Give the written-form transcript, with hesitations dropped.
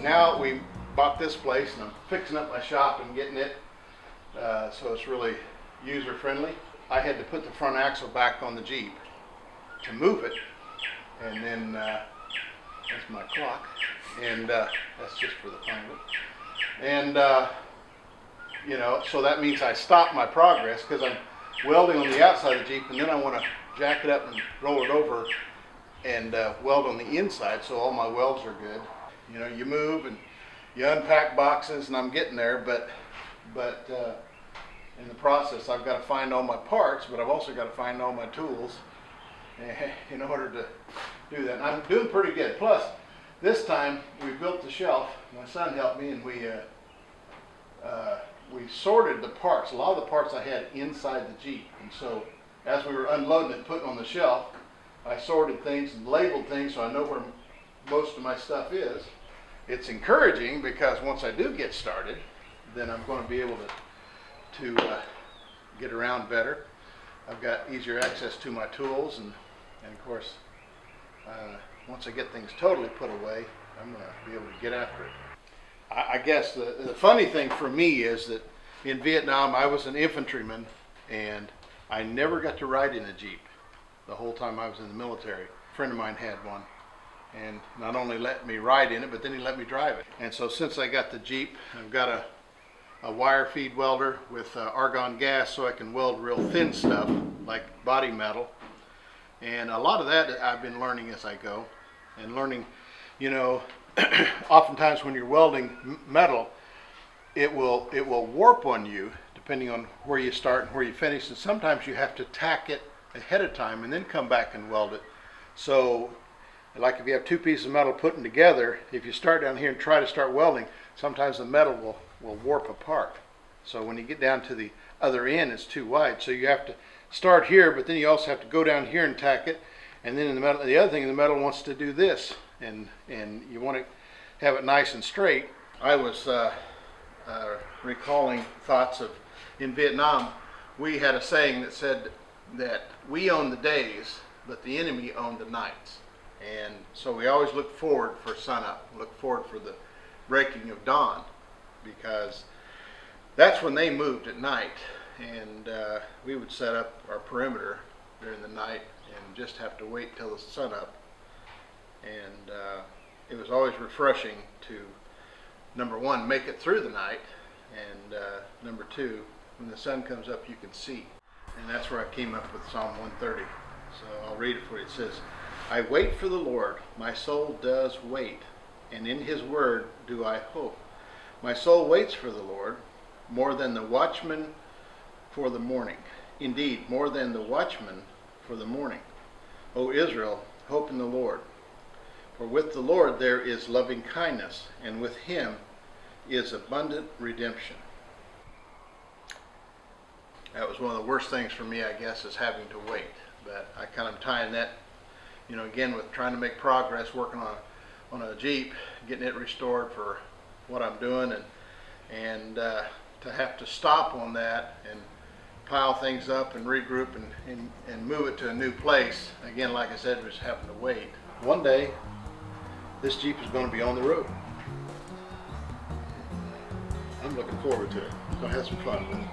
now we bought this place and I'm fixing up my shop and getting it so it's really user friendly. I had to put the front axle back on the Jeep to move it, and then that's my clock, and that's just for the fun of it. And you know, so that means I stop my progress because I'm welding on the outside of the Jeep, and then I want to jack it up and roll it over and weld on the inside, so all my welds are good. You know, you move and you unpack boxes, and I'm getting there, but in the process I've got to find all my parts, but I've also got to find all my tools in order to do that. And I'm doing pretty good. Plus, this time we built the shelf. My son helped me, and we sorted the parts. A lot of the parts I had inside the Jeep, and so as we were unloading it and putting on the shelf, I sorted things and labeled things so I know where most of my stuff is. It's encouraging because once I do get started, then I'm going to be able to get around better. I've got easier access to my tools, and of course, once I get things totally put away, I'm going to be able to get after it. I guess the funny thing for me is that in Vietnam I was an infantryman, and I never got to ride in a Jeep the whole time I was in the military. A friend of mine had one, and not only let me ride in it, but then he let me drive it. And so since I got the Jeep, I've got a wire feed welder with argon gas, so I can weld real thin stuff like body metal. And a lot of that I've been learning as I go, and learning, you know, oftentimes when you're welding metal, it will warp on you depending on where you start and where you finish, and sometimes you have to tack it ahead of time and then come back and weld it. So like if you have two pieces of metal putting together, if you start down here and try to start welding, sometimes the metal will warp apart. So when you get down to the other end, it's too wide. So you have to start here, but then you also have to go down here and tack it. And then in the metal, the other thing, the metal wants to do this, and you want to have it nice and straight. I was recalling thoughts of, in Vietnam, we had a saying that said that we own the days, but the enemy owned the nights. And so we always look forward for sunup, look forward for the breaking of dawn, because that's when they moved at night. And we would set up our perimeter during the night and just have to wait till the sun up. And it was always refreshing to, number one, make it through the night, and number two, when the sun comes up you can see. And that's where I came up with Psalm 130. So I'll read it for you. It says, I wait for the Lord, my soul does wait, and in his word do I hope. My soul waits for the Lord, more than the watchman for the morning. Indeed, more than the watchman for the morning. O Israel, hope in the Lord. For with the Lord there is loving kindness, and with him is abundant redemption. That was one of the worst things for me, I guess, is having to wait. But I kind of tying that, you know, again with trying to make progress, working on a Jeep, getting it restored for what I'm doing, and to have to stop on that and pile things up and regroup and move it to a new place. Again, like I said, just having to wait. One day, this Jeep is going to be on the road. I'm looking forward to it. I'm going to have some fun with it.